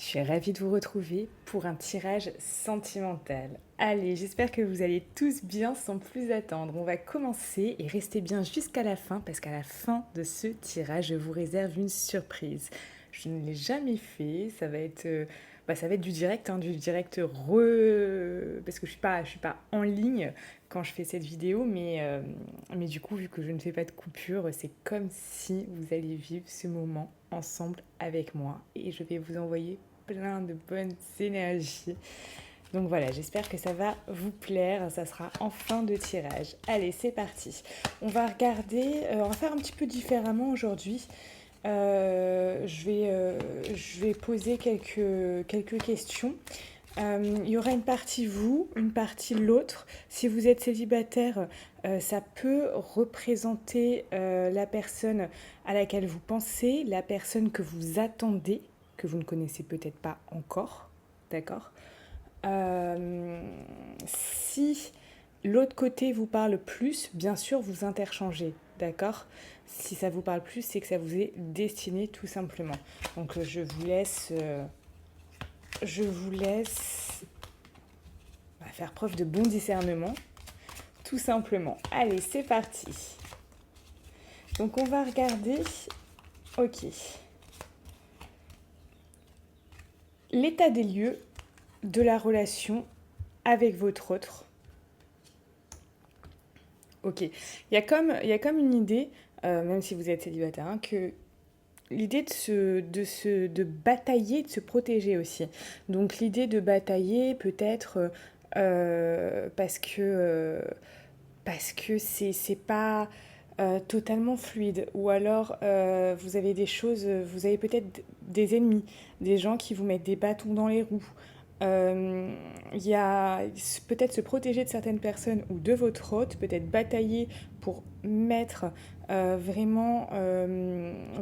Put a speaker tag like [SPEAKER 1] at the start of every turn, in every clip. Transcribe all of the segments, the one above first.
[SPEAKER 1] suis ravie de vous retrouver pour un tirage sentimental. Allez, j'espère que vous allez tous bien sans plus attendre. On va commencer et restez bien jusqu'à la fin parce qu'à la fin de ce tirage, je vous réserve une surprise. Je ne l'ai jamais fait, ça va être du direct, parce que je suis pas en ligne quand je fais cette vidéo, mais du coup, vu que je ne fais pas de coupure, c'est comme si vous allez vivre ce moment ensemble avec moi et je vais vous envoyer plein de bonnes énergies. Donc voilà, j'espère que ça va vous plaire. Ça sera en fin de tirage. Allez, c'est parti. On va faire un petit peu différemment aujourd'hui. Je vais poser quelques questions. Il y aura une partie vous, une partie l'autre. Si vous êtes célibataire, ça peut représenter la personne à laquelle vous pensez, la personne que vous attendez, que vous ne connaissez peut-être pas encore. D'accord. Si l'autre côté vous parle plus, bien sûr, vous interchangez. D'accord. Si ça vous parle plus, c'est que ça vous est destiné tout simplement. Donc je vous laisse faire preuve de bon discernement, tout simplement. Allez, c'est parti. Donc on va regarder, ok, l'état des lieux de la relation avec votre autre. Ok, il y a comme une idée, même si vous êtes célibataire, hein, que l'idée de batailler, de se protéger aussi. Donc l'idée de batailler peut-être parce que c'est pas totalement fluide. Ou alors vous avez des choses, vous avez peut-être des ennemis, des gens qui vous mettent des bâtons dans les roues. Il y a peut-être se protéger de certaines personnes ou de votre hôte, peut-être batailler pour mettre vraiment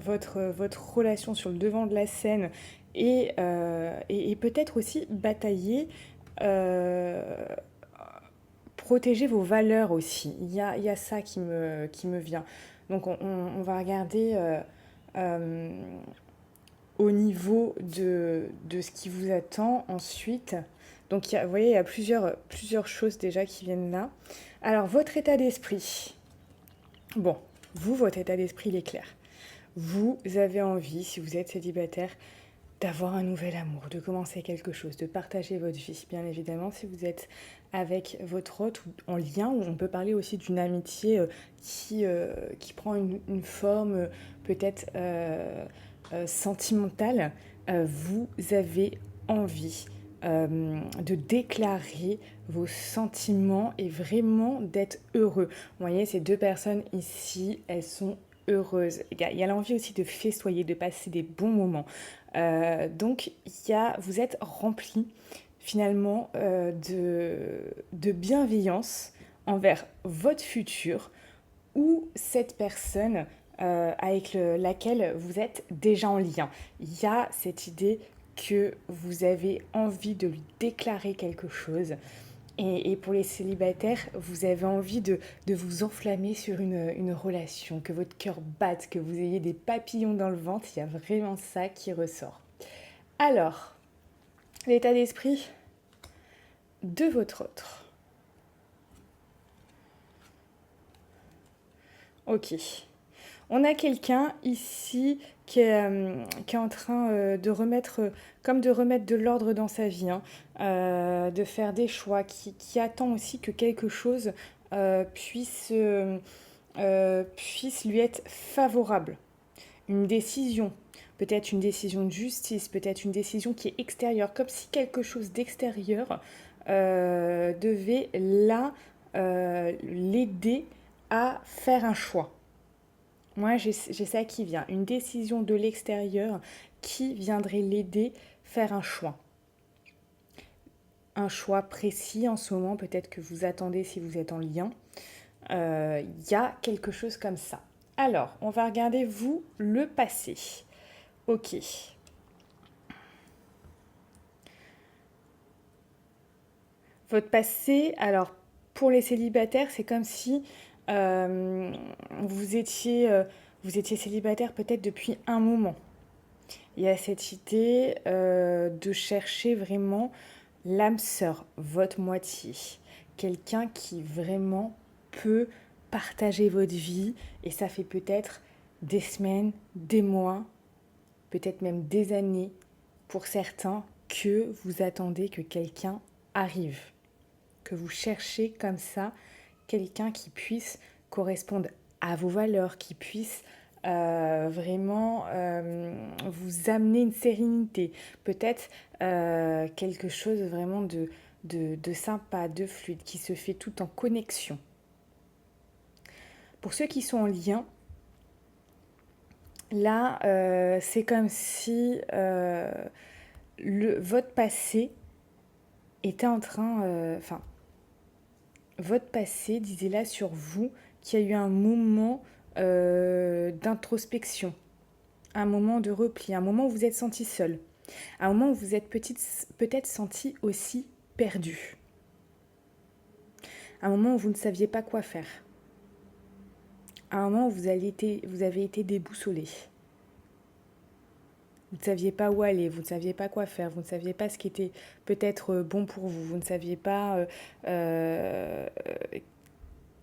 [SPEAKER 1] votre relation sur le devant de la scène et peut-être aussi batailler, euh, protéger vos valeurs aussi. Il y a ça qui me vient. Donc on va regarder euh, au niveau de ce qui vous attend ensuite. Donc vous voyez, il y a plusieurs choses déjà qui viennent là. Alors votre état d'esprit. Bon, votre état d'esprit, il est clair. Vous avez envie, si vous êtes célibataire, d'avoir un nouvel amour, de commencer quelque chose, de partager votre vie, bien évidemment. Si vous êtes avec votre hôte ou en lien, ou on peut parler aussi d'une amitié qui prend une forme peut-être sentimentale, vous avez envie de déclarer vos sentiments et vraiment d'être heureux. Vous voyez, ces deux personnes ici, elles sont heureuses. Il y a l'envie aussi de festoyer, de passer des bons moments. Donc, vous êtes rempli finalement de bienveillance envers votre futur ou cette personne laquelle vous êtes déjà en lien. Il y a cette idée que vous avez envie de lui déclarer quelque chose. Et pour les célibataires, vous avez envie de vous enflammer sur une relation, que votre cœur batte, que vous ayez des papillons dans le ventre. Il y a vraiment ça qui ressort. Alors, l'état d'esprit de votre autre. Ok. On a quelqu'un ici qui est en train de remettre de l'ordre dans sa vie, hein, de faire des choix, qui attend aussi que quelque chose puisse lui être favorable. Une décision, peut-être une décision de justice, peut-être une décision qui est extérieure, comme si quelque chose d'extérieur devait là l'aider à faire un choix. Moi, j'ai ça qui vient. Une décision de l'extérieur qui viendrait l'aider à faire un choix. Un choix précis en ce moment, peut-être que vous attendez si vous êtes en lien. Il y a quelque chose comme ça. Alors, on va regarder, vous, le passé. Ok. Votre passé, alors, pour les célibataires, c'est comme si euh, vous étiez, vous étiez célibataire peut-être depuis un moment. Il y a cette idée de chercher vraiment l'âme sœur, votre moitié. Quelqu'un qui vraiment peut partager votre vie et ça fait peut-être des semaines, des mois, peut-être même des années pour certains que vous attendez que quelqu'un arrive, que vous cherchez comme ça quelqu'un qui puisse correspondre à vos valeurs, qui puisse vraiment vous amener une sérénité, peut-être quelque chose vraiment de sympa, de fluide, qui se fait tout en connexion. Pour ceux qui sont en lien, là, c'est comme si votre passé était en train... Enfin, votre passé disait là sur vous qu'il y a eu un moment d'introspection, un moment de repli, un moment où vous êtes senti seul, un moment où vous êtes peut-être senti aussi perdu, un moment où vous ne saviez pas quoi faire, un moment où vous avez été déboussolé. Vous ne saviez pas où aller, vous ne saviez pas quoi faire, vous ne saviez pas ce qui était peut-être bon pour vous, vous ne saviez pas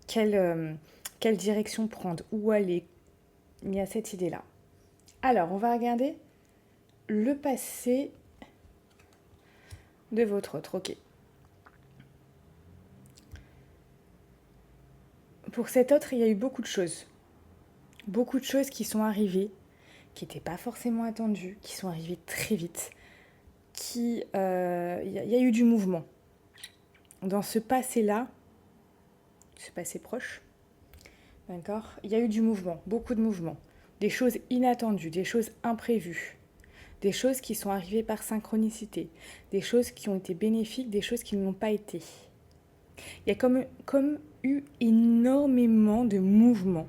[SPEAKER 1] quelle direction prendre, où aller. Il y a cette idée-là. Alors, on va regarder le passé de votre autre. Ok. Pour cet autre, il y a eu beaucoup de choses. Beaucoup de choses qui sont arrivées, qui n'étaient pas forcément attendues, qui sont arrivées très vite. Il y a eu du mouvement. Dans ce passé-là, ce passé proche, d'accord, il y a eu du mouvement, beaucoup de mouvement. Des choses inattendues, des choses imprévues. Des choses qui sont arrivées par synchronicité, des choses qui ont été bénéfiques, des choses qui ne l'ont pas été. Il y a comme eu énormément de mouvements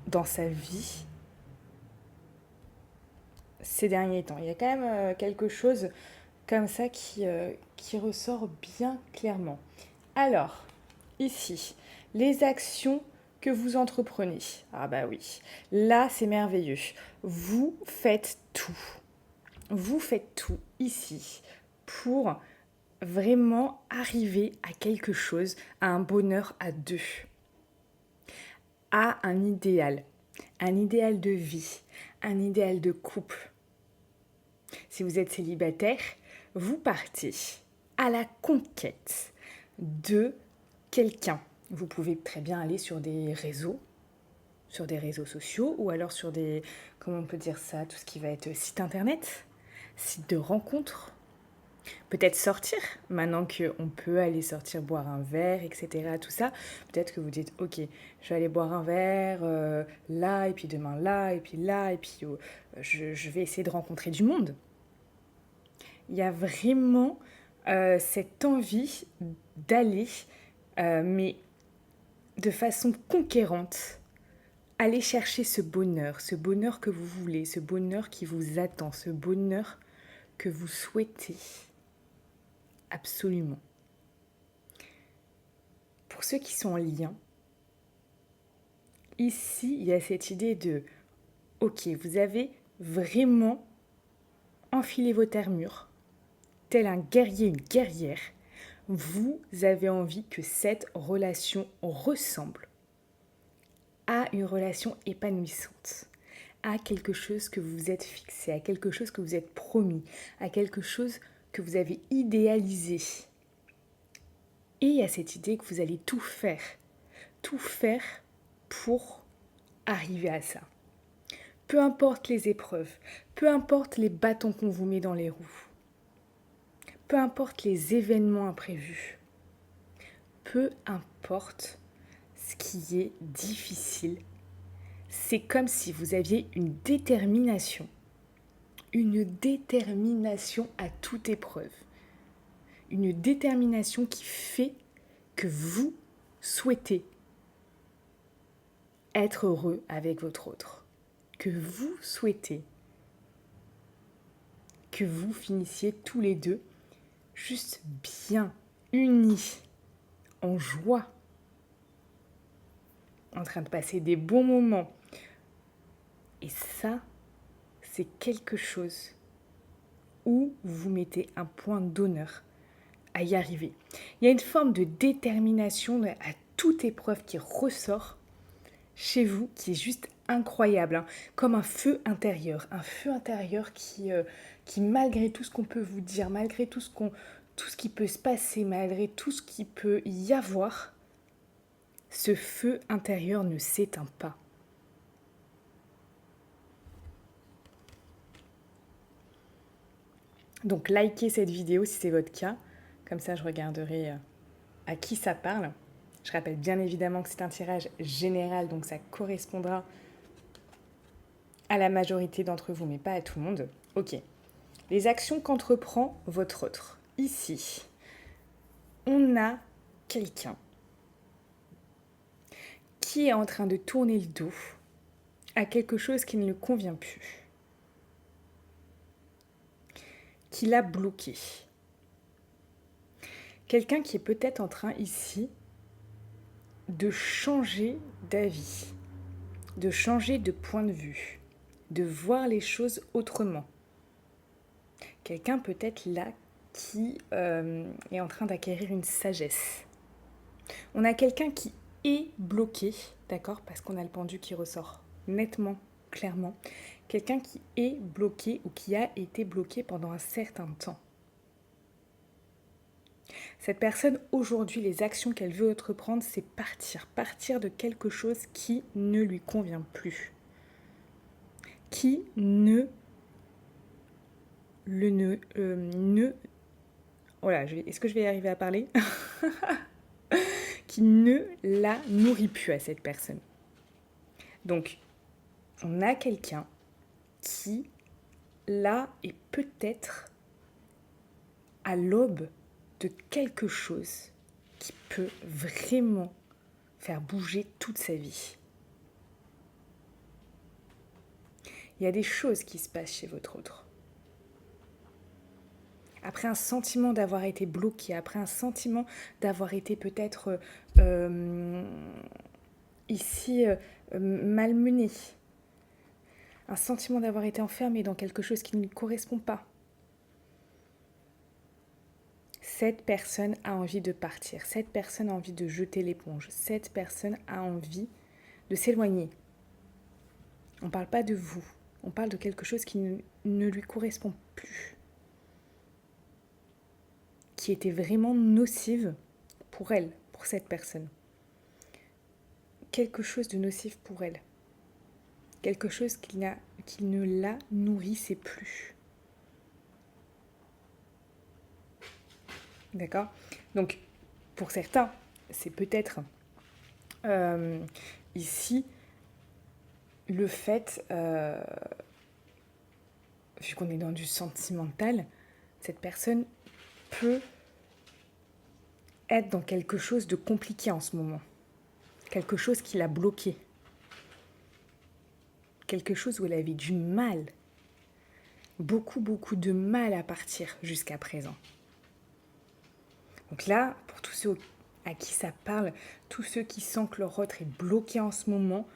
[SPEAKER 1] dans sa vie ces derniers temps. Il y a quand même quelque chose comme ça qui ressort bien clairement. Alors, ici, les actions que vous entreprenez. Ah bah oui, là c'est merveilleux. Vous faites tout. Vous faites tout ici pour vraiment arriver à quelque chose, à un bonheur à deux, à un idéal de vie, un idéal de couple. Si vous êtes célibataire, vous partez à la conquête de quelqu'un. Vous pouvez très bien aller sur des réseaux sociaux, ou alors sur des, comment on peut dire ça, tout ce qui va être site internet, site de rencontres. Peut-être sortir, maintenant qu'on peut aller sortir boire un verre, etc. Tout ça, peut-être que vous dites, ok, je vais aller boire un verre là, et puis demain là, et puis là, et puis je vais essayer de rencontrer du monde. Il y a vraiment cette envie d'aller, mais de façon conquérante, aller chercher ce bonheur que vous voulez, ce bonheur qui vous attend, ce bonheur que vous souhaitez. Absolument. Pour ceux qui sont en lien, ici, il y a cette idée de « Ok, vous avez vraiment enfilé votre armure, tel un guerrier, une guerrière. Vous avez envie que cette relation ressemble à une relation épanouissante, à quelque chose que vous vous êtes fixé, à quelque chose que vous êtes promis, à quelque chose que vous avez idéalisé. Et il y a cette idée que vous allez tout faire pour arriver à ça. Peu importe les épreuves, peu importe les bâtons qu'on vous met dans les roues, peu importe les événements imprévus, peu importe ce qui est difficile, c'est comme si vous aviez une détermination à toute épreuve, une détermination qui fait que vous souhaitez être heureux avec votre autre, que vous souhaitez que vous finissiez tous les deux juste bien, unis, en joie, en train de passer des bons moments. Et ça, c'est quelque chose où vous mettez un point d'honneur à y arriver. Il y a une forme de détermination à toute épreuve qui ressort chez vous qui est juste incroyable, hein, comme un feu intérieur qui malgré tout ce qu'on peut vous dire, malgré tout ce qui peut se passer, malgré tout ce qui peut y avoir, ce feu intérieur ne s'éteint pas. Donc likez cette vidéo si c'est votre cas, comme ça je regarderai à qui ça parle. Je rappelle bien évidemment que c'est un tirage général, donc ça correspondra à la majorité d'entre vous, mais pas à tout le monde. Ok. Les actions qu'entreprend votre autre. Ici, on a quelqu'un qui est en train de tourner le dos à quelque chose qui ne lui convient plus, qui l'a bloqué. Quelqu'un qui est peut-être en train ici de changer d'avis, de changer de point de vue, de voir les choses autrement. Quelqu'un peut-être là qui est en train d'acquérir une sagesse. On a quelqu'un qui est bloqué, d'accord, parce qu'on a le pendu qui ressort nettement, clairement. Quelqu'un qui est bloqué ou qui a été bloqué pendant un certain temps. Cette personne, aujourd'hui, les actions qu'elle veut entreprendre, c'est partir de quelque chose qui ne lui convient plus, qui voilà, est-ce que je vais y arriver à parler qui ne la nourrit plus à cette personne. Donc, on a quelqu'un qui, là, est peut-être à l'aube de quelque chose qui peut vraiment faire bouger toute sa vie. Il y a des choses qui se passent chez votre autre. Après un sentiment d'avoir été bloqué, après un sentiment d'avoir été peut-être ici malmené, un sentiment d'avoir été enfermé dans quelque chose qui ne lui correspond pas. Cette personne a envie de partir, cette personne a envie de jeter l'éponge, cette personne a envie de s'éloigner. On ne parle pas de vous, on parle de quelque chose qui ne lui correspond plus, qui était vraiment nocive pour elle, pour cette personne. Quelque chose de nocif pour elle. Quelque chose qui ne la nourrissait plus. D'accord ? Donc, pour certains, c'est peut-être ici le fait, vu qu'on est dans du sentimental, cette personne peut être dans quelque chose de compliqué en ce moment. Quelque chose qui l'a bloqué. Quelque chose où elle avait du mal. Beaucoup de mal à partir jusqu'à présent. Donc là, pour tous ceux à qui ça parle, tous ceux qui sentent que leur autre est bloqué en ce moment,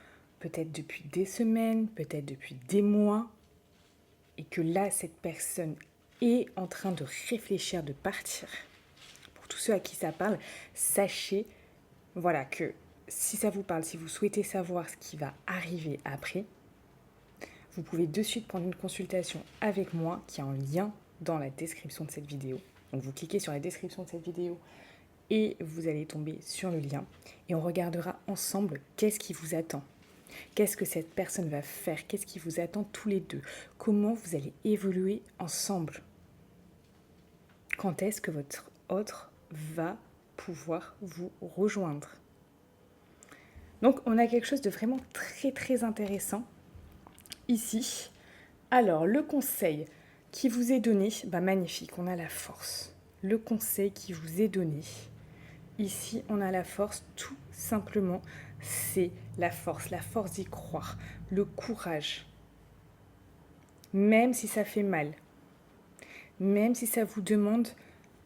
[SPEAKER 1] peut-être depuis des semaines, peut-être depuis des mois, et que là, cette personne est en train de réfléchir, de partir. Pour tous ceux à qui ça parle, sachez, voilà, que si ça vous parle, si vous souhaitez savoir ce qui va arriver après, vous pouvez de suite prendre une consultation avec moi qui est en lien dans la description de cette vidéo. Donc vous cliquez sur la description de cette vidéo et vous allez tomber sur le lien et on regardera ensemble qu'est-ce qui vous attend. Qu'est-ce que cette personne va faire? Qu'est-ce qui vous attend tous les deux? Comment vous allez évoluer ensemble? Quand est-ce que votre autre va pouvoir vous rejoindre? Donc on a quelque chose de vraiment très intéressant ici. Alors le conseil qui vous est donné, magnifique, on a la force. Le conseil qui vous est donné, ici on a la force, tout simplement, c'est la force d'y croire, le courage. Même si ça fait mal, même si ça vous demande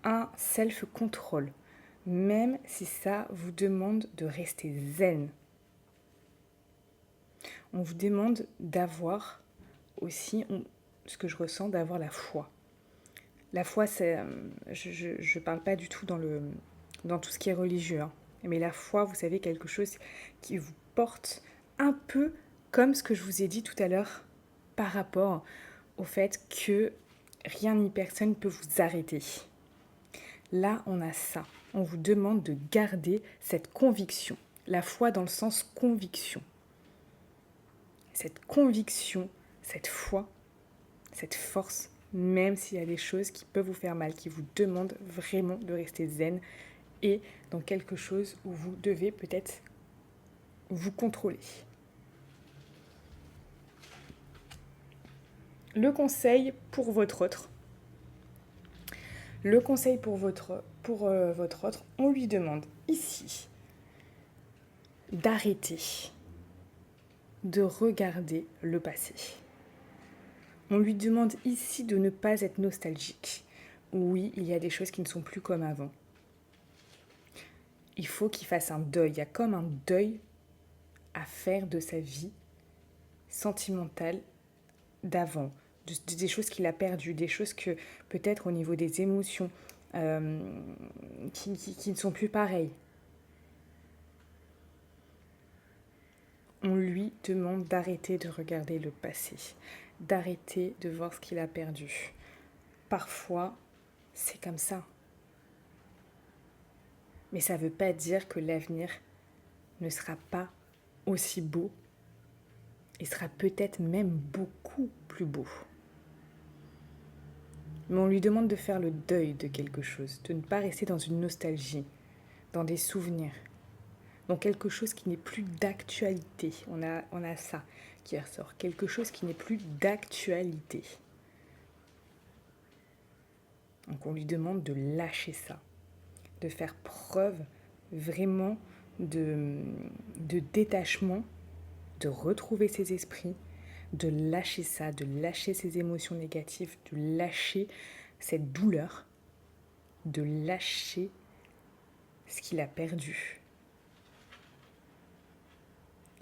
[SPEAKER 1] un self-control, même si ça vous demande de rester zen. On vous demande d'avoir aussi, ce que je ressens, d'avoir la foi. La foi, c'est, je parle pas du tout dans tout ce qui est religieux, hein. Mais la foi, vous savez, quelque chose qui vous porte un peu comme ce que je vous ai dit tout à l'heure par rapport au fait que rien ni personne ne peut vous arrêter. Là, on a ça. On vous demande de garder cette conviction. La foi dans le sens conviction. Cette conviction, cette foi, cette force, même s'il y a des choses qui peuvent vous faire mal, qui vous demandent vraiment de rester zen et dans quelque chose où vous devez peut-être vous contrôler. Le conseil pour votre autre. Le conseil pour votre autre, on lui demande ici d'arrêter de regarder le passé. On lui demande ici de ne pas être nostalgique. Oui, il y a des choses qui ne sont plus comme avant. Il faut qu'il fasse un deuil. Il y a comme un deuil à faire de sa vie sentimentale d'avant, des choses qu'il a perdues, des choses que peut-être au niveau des émotions qui ne sont plus pareilles. On lui demande d'arrêter de regarder le passé, d'arrêter de voir ce qu'il a perdu. Parfois, c'est comme ça. Mais ça ne veut pas dire que l'avenir ne sera pas aussi beau et sera peut-être même beaucoup plus beau. Mais on lui demande de faire le deuil de quelque chose, de ne pas rester dans une nostalgie, dans des souvenirs, dans quelque chose qui n'est plus d'actualité. On a ça qui ressort, quelque chose qui n'est plus d'actualité. Donc on lui demande de lâcher ça, de faire preuve vraiment de détachement, de retrouver ses esprits, de lâcher ça, de lâcher ses émotions négatives, de lâcher cette douleur, de lâcher ce qu'il a perdu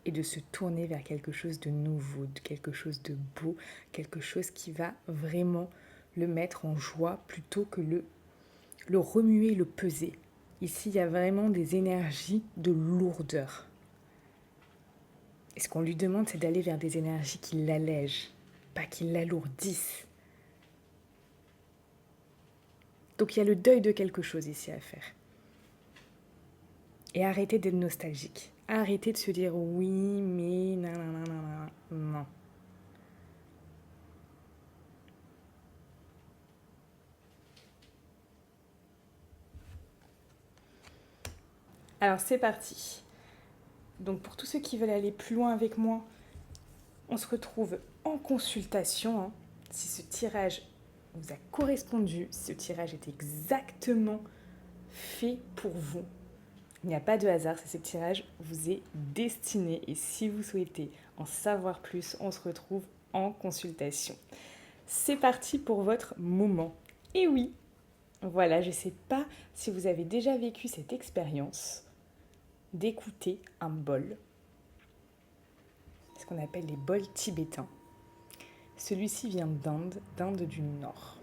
[SPEAKER 1] et de se tourner vers quelque chose de nouveau, de quelque chose de beau, quelque chose qui va vraiment le mettre en joie plutôt que le remuer, le peser. Ici, il y a vraiment des énergies de lourdeur. Et ce qu'on lui demande, c'est d'aller vers des énergies qui l'allègent, pas qui l'alourdissent. Donc il y a le deuil de quelque chose ici à faire. Et arrêtez d'être nostalgique. Arrêtez de se dire oui, mais non. Alors c'est parti. Donc pour tous ceux qui veulent aller plus loin avec moi, on se retrouve en consultation. Hein. Si ce tirage vous a correspondu, si ce tirage est exactement fait pour vous, il n'y a pas de hasard, c'est ce tirage vous est destiné. Et si vous souhaitez en savoir plus, on se retrouve en consultation. C'est parti pour votre moment. Et oui, voilà, je ne sais pas si vous avez déjà vécu cette expérience d'écouter un bol, ce qu'on appelle les bols tibétains. Celui-ci vient d'Inde du Nord,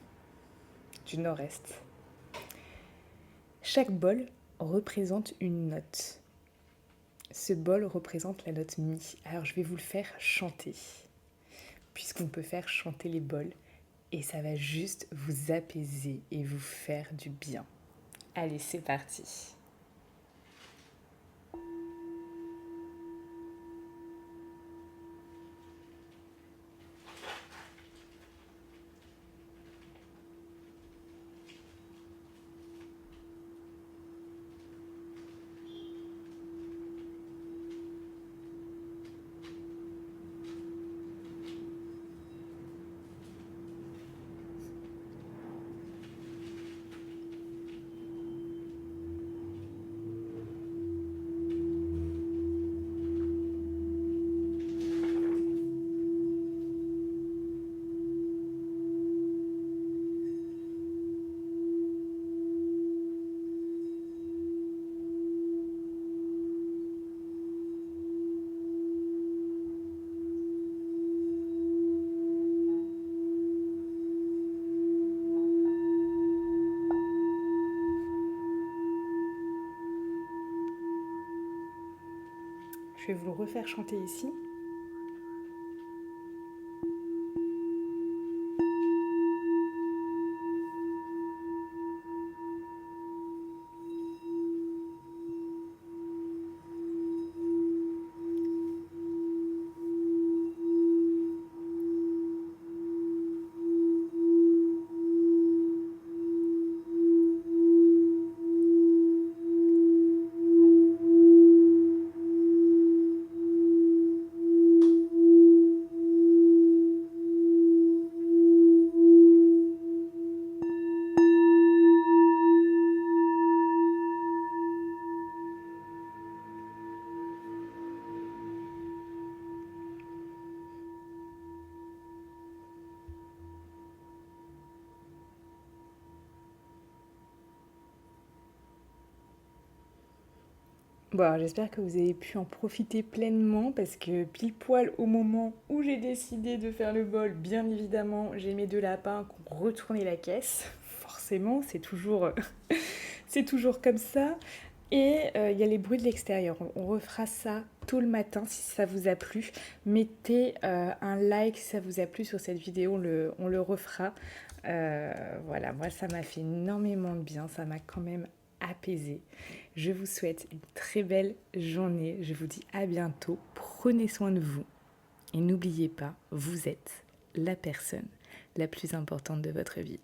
[SPEAKER 1] du Nord-Est. Chaque bol représente une note. Ce bol représente la note Mi. Alors je vais vous le faire chanter, puisqu'on peut faire chanter les bols, et ça va juste vous apaiser et vous faire du bien. Allez, c'est parti. Je vais vous le refaire chanter ici. Bon, alors j'espère que vous avez pu en profiter pleinement parce que pile poil au moment où j'ai décidé de faire le bol, bien évidemment, j'ai mes deux lapins qui ont retourné la caisse. Forcément, c'est toujours comme ça. Et il y a les bruits de l'extérieur. On refera ça tôt le matin si ça vous a plu. Mettez un like si ça vous a plu sur cette vidéo, on le refera. Voilà, moi ça m'a fait énormément de bien, ça m'a quand même apaisé. Je vous souhaite une très belle journée. Je vous dis à bientôt. Prenez soin de vous. Et n'oubliez pas, vous êtes la personne la plus importante de votre vie.